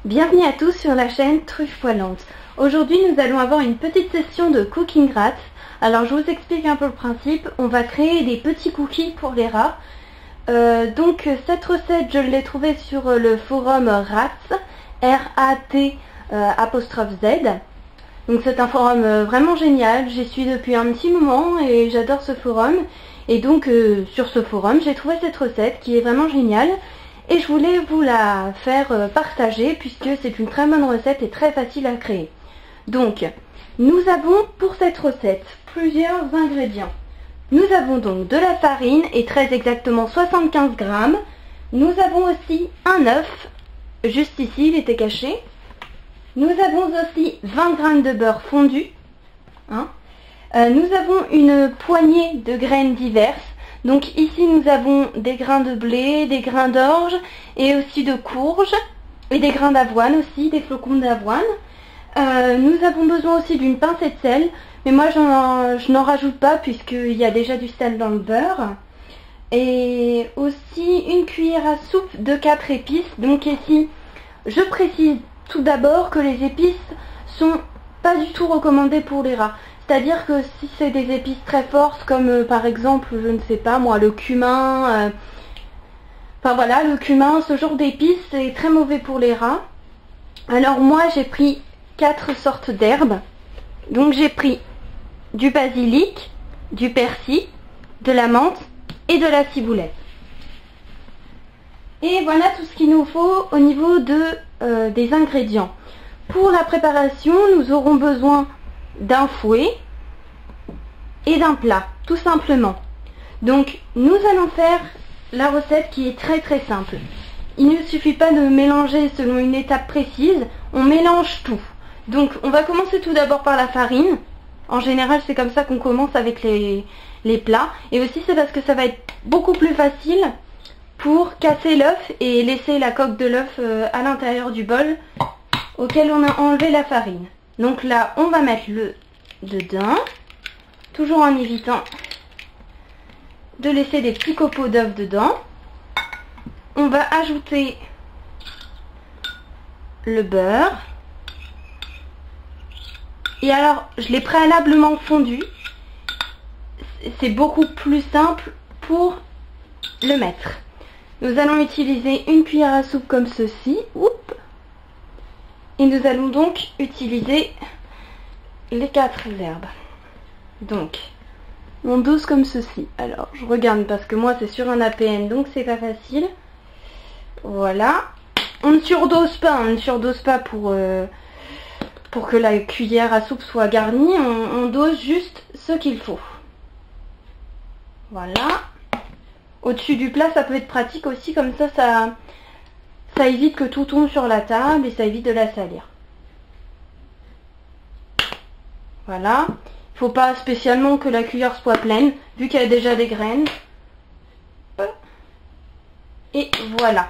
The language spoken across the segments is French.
Bienvenue à tous sur la chaîne Truffe Poilante. Aujourd'hui nous allons avoir une petite session de cooking rats. Alors je vous explique un peu le principe. On va créer des petits cookies pour les rats. Donc cette recette je l'ai trouvée sur le forum Rats, R-A-T apostrophe Z. Donc c'est un forum vraiment génial, j'y suis depuis un petit moment et j'adore ce forum. Et donc sur ce forum j'ai trouvé cette recette qui est vraiment géniale. Et je voulais vous la faire partager puisque c'est une très bonne recette et très facile à créer. Donc, nous avons pour cette recette plusieurs ingrédients. Nous avons donc de la farine et très exactement 75 grammes. Nous avons aussi un œuf, juste ici il était caché. Nous avons aussi 20 grammes de beurre fondu. Nous avons une poignée de graines diverses. Donc ici nous avons des grains de blé, des grains d'orge et aussi de courge et des grains d'avoine aussi, des flocons d'avoine. Nous avons besoin aussi d'une pincée de sel, mais moi je n'en rajoute pas puisqu'il y a déjà du sel dans le beurre. Et aussi une cuillère à soupe de 4 épices. Donc ici je précise tout d'abord que les épices sont pas du tout recommandées pour les rats. C'est-à-dire que si c'est des épices très fortes comme par exemple, je ne sais pas moi, le cumin, enfin voilà, le cumin, ce genre d'épices c'est très mauvais pour les rats. Alors moi j'ai pris 4 sortes d'herbes. Donc j'ai pris du basilic, du persil, de la menthe et de la ciboulette. Et voilà tout ce qu'il nous faut au niveau des ingrédients. Pour la préparation, nous aurons besoin d'un fouet et d'un plat, tout simplement. Donc nous allons faire la recette qui est très simple. Il ne suffit pas de mélanger selon une étape précise, on mélange tout. Donc on va commencer tout d'abord par la farine. En général c'est comme ça qu'on commence avec les plats. Et aussi c'est parce que ça va être beaucoup plus facile pour casser l'œuf et laisser la coque de l'œuf à l'intérieur du bol auquel on a enlevé la farine. Donc là, on va mettre le dedans, toujours en évitant de laisser des petits copeaux d'œufs dedans. On va ajouter le beurre. Et alors, je l'ai préalablement fondu. C'est beaucoup plus simple pour le mettre. Nous allons utiliser une cuillère à soupe comme ceci. Oups. Et nous allons donc utiliser les 4 herbes. Donc, on dose comme ceci. Alors, je regarde parce que moi c'est sur un APN, donc c'est pas facile. Voilà. On ne surdose pas, pour que la cuillère à soupe soit garnie. On dose juste ce qu'il faut. Voilà. Au-dessus du plat, ça peut être pratique aussi, comme ça évite que tout tombe sur la table et ça évite de la salir. Voilà. Il ne faut pas spécialement que la cuillère soit pleine, vu qu'il y a déjà des graines. Et voilà.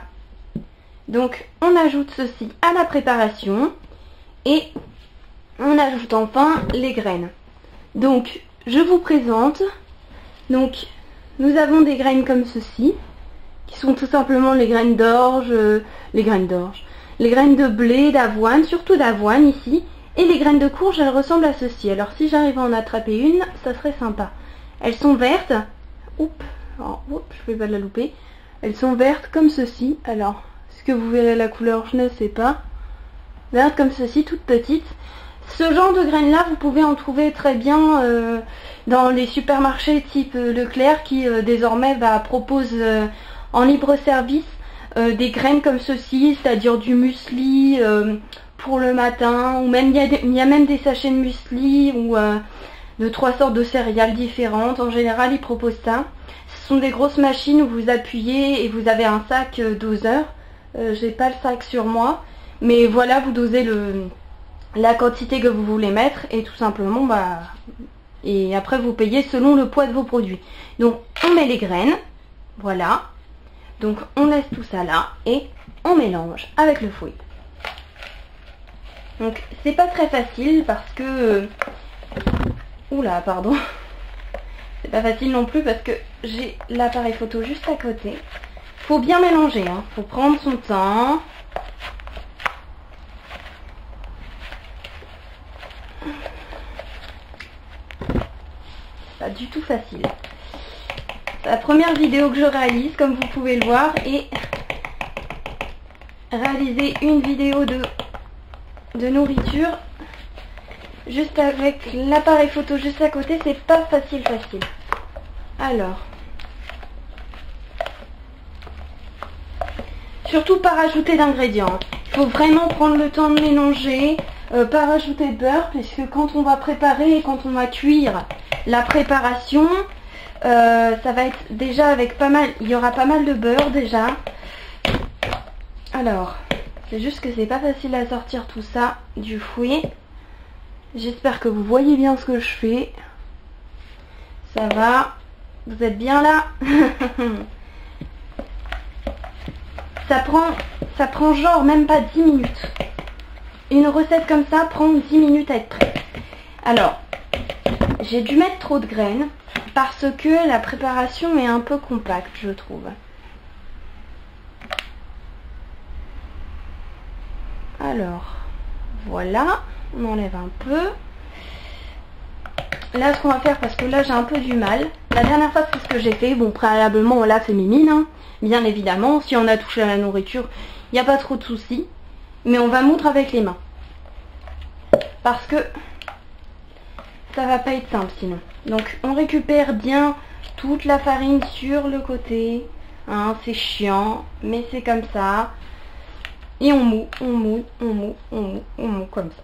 Donc, on ajoute ceci à la préparation. Et on ajoute enfin les graines. Donc, je vous présente. Donc, nous avons des graines comme ceci, qui sont tout simplement les graines d'orge, les graines de blé, d'avoine, surtout d'avoine ici, et les graines de courge, elles ressemblent à ceci. Alors si j'arrive à en attraper une, ça serait sympa. Elles sont vertes, oups, je vais pas la louper, elles sont vertes comme ceci. Alors, est-ce que vous verrez la couleur, je ne sais pas. Vertes comme ceci, toutes petites. Ce genre de graines là, vous pouvez en trouver très bien dans les supermarchés type Leclerc qui désormais propose en libre service des graines comme ceci, c'est-à-dire du muesli pour le matin, ou même il y a même des sachets de muesli ou de 3 sortes de céréales différentes. En général, ils proposent ça. Ce sont des grosses machines où vous appuyez et vous avez un sac doseur. J'ai pas le sac sur moi, mais voilà, vous dosez la quantité que vous voulez mettre et tout simplement et après vous payez selon le poids de vos produits. Donc on met les graines, voilà. Donc on laisse tout ça là et on mélange avec le fouet. Donc c'est pas très facile parce que oula, pardon. C'est pas facile non plus parce que j'ai l'appareil photo juste à côté. Faut bien mélanger, hein. Faut prendre son temps. pas du tout facile. C'est la première vidéo que je réalise, comme vous pouvez le voir, et réaliser une vidéo de nourriture juste avec l'appareil photo juste à côté, c'est pas facile. Alors, surtout pas rajouter d'ingrédients. Il faut vraiment prendre le temps de mélanger, pas rajouter de beurre, puisque quand on va préparer et quand on va cuire la préparation, ça va être déjà avec pas mal, il y aura pas mal de beurre déjà. Alors, c'est juste que c'est pas facile à sortir tout ça du fouet. J'espère que vous voyez bien ce que je fais. Ça va? Vous êtes bien là? Ça prend genre même pas 10 minutes. Une recette comme ça prend 10 minutes à être prête. Alors, j'ai dû mettre trop de graines parce que la préparation est un peu compacte, je trouve. Alors, voilà, on enlève un peu. Là, ce qu'on va faire, parce que là, j'ai un peu du mal. La dernière fois, c'est ce que j'ai fait. Bon, préalablement, on l'a fait mimine, hein, bien évidemment. Si on a touché à la nourriture, il n'y a pas trop de soucis. Mais on va moudre avec les mains. Parce que ça va pas être simple sinon. Donc, on récupère bien toute la farine sur le côté. Hein, c'est chiant, mais c'est comme ça. Et on moud, on moud, on moud, on moud, on moud comme ça.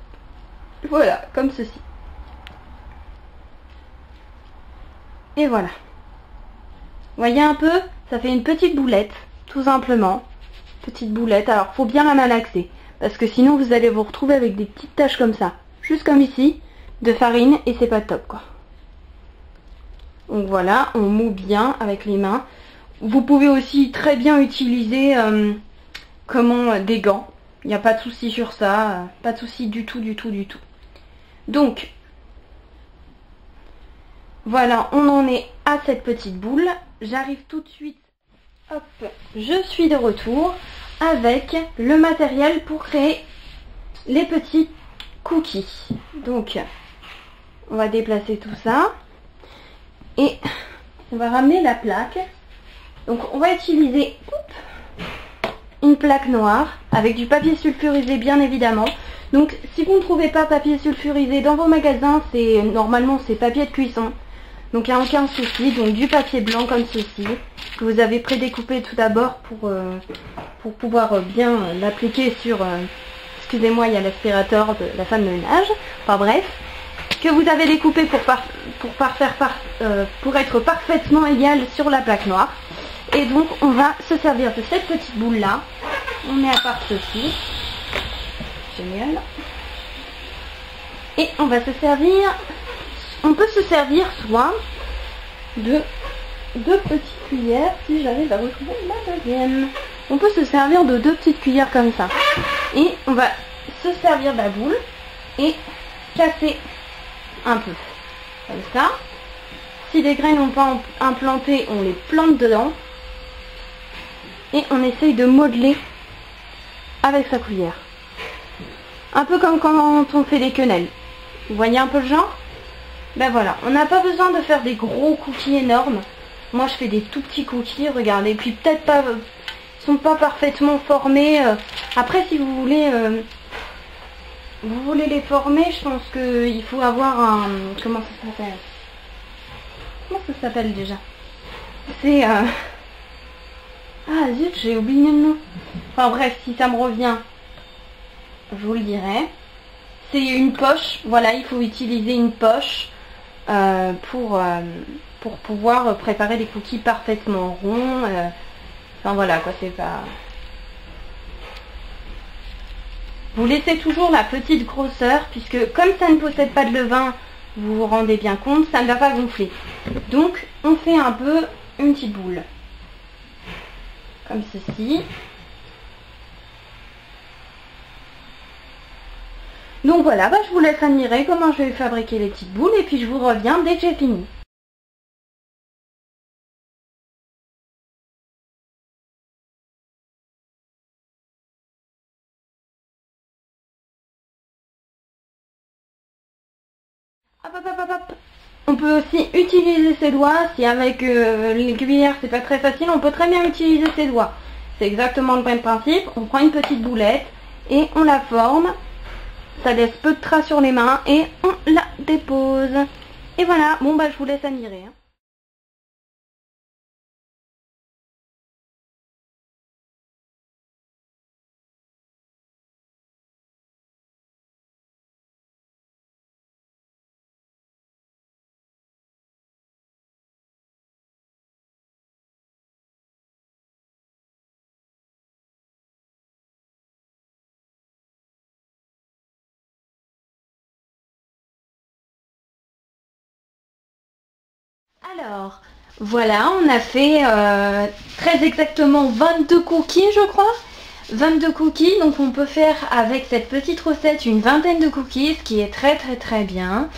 Voilà, comme ceci. Et voilà. Voyez un peu, ça fait une petite boulette, tout simplement. Petite boulette, alors faut bien la malaxer. Parce que sinon vous allez vous retrouver avec des petites taches comme ça. Juste comme ici, de farine, et c'est pas top quoi. Donc voilà, on moud bien avec les mains. Vous pouvez aussi très bien utiliser des gants. Il n'y a pas de souci sur ça, pas de souci du tout. Donc, voilà, on en est à cette petite boule. J'arrive tout de suite. Hop, je suis de retour avec le matériel pour créer les petits cookies. Donc, on va déplacer tout ça. Et on va ramener la plaque. Donc, on va utiliser une plaque noire avec du papier sulfurisé, bien évidemment. Donc, si vous ne trouvez pas papier sulfurisé dans vos magasins, normalement c'est papier de cuisson. Donc il n'y a aucun souci, donc du papier blanc comme ceci, que vous avez prédécoupé tout d'abord pour pouvoir bien l'appliquer sur, excusez-moi, il y a l'aspirateur de la femme de ménage, enfin bref, que vous avez découpé pour être parfaitement égal sur la plaque noire. Et donc on va se servir de cette petite boule là, on met à part ceci, génial, et on va se servir. On peut se servir soit de 2 petites cuillères, si j'arrive à retrouver la deuxième. On peut se servir de 2 petites cuillères comme ça. Et on va se servir de la boule et casser un peu. Comme ça. Si les graines n'ont pas implanté, on les plante dedans. Et on essaye de modeler avec sa cuillère. Un peu comme quand on fait des quenelles. Vous voyez un peu le genre ? Ben voilà, on n'a pas besoin de faire des gros cookies énormes. Moi je fais des tout petits cookies, regardez. Puis peut-être pas, sont pas parfaitement formés. Après si vous voulez les former, je pense qu'il faut avoir un... Comment ça s'appelle? Comment ça s'appelle déjà? C'est... Ah zut, j'ai oublié le nom. Enfin bref, si ça me revient, je vous le dirai. C'est une poche, voilà, il faut utiliser une poche. Pour pouvoir préparer des cookies parfaitement ronds. Enfin voilà quoi, c'est pas... Vous laissez toujours la petite grosseur, puisque comme ça ne possède pas de levain, vous vous rendez bien compte, ça ne va pas gonfler. Donc on fait un peu une petite boule. Comme ceci. Donc voilà, je vous laisse admirer comment je vais fabriquer les petites boules et puis je vous reviens dès que j'ai fini. Hop. On peut aussi utiliser ses doigts. Si avec les cuillères c'est pas très facile, on peut très bien utiliser ses doigts. C'est exactement le même principe. On prend une petite boulette et on la forme. Ça laisse peu de traces sur les mains et on la dépose. Et voilà, bon bah je vous laisse admirer. Alors, voilà, on a fait très exactement 22 cookies, je crois. 22 cookies, donc on peut faire avec cette petite recette une vingtaine de cookies, ce qui est très bien.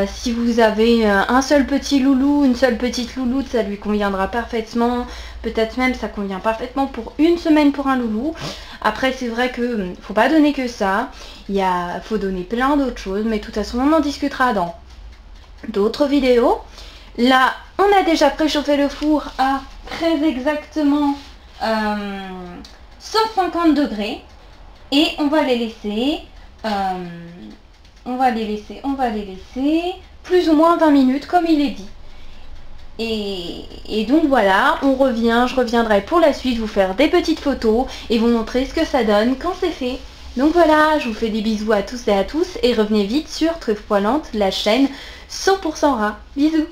Si vous avez un seul petit loulou, une seule petite louloute, ça lui conviendra parfaitement. Peut-être même ça convient parfaitement pour une semaine pour un loulou. Après c'est vrai que faut pas donner que ça. Faut donner plein d'autres choses, mais de toute façon on en discutera dans d'autres vidéos. Là, on a déjà préchauffé le four à très exactement 150 degrés et on va les laisser, plus ou moins 20 minutes comme il est dit. Et donc voilà, je reviendrai pour la suite vous faire des petites photos et vous montrer ce que ça donne quand c'est fait. Donc voilà, je vous fais des bisous à tous et à tous et revenez vite sur Truffe Poilante, la chaîne 100% rat. Bisous.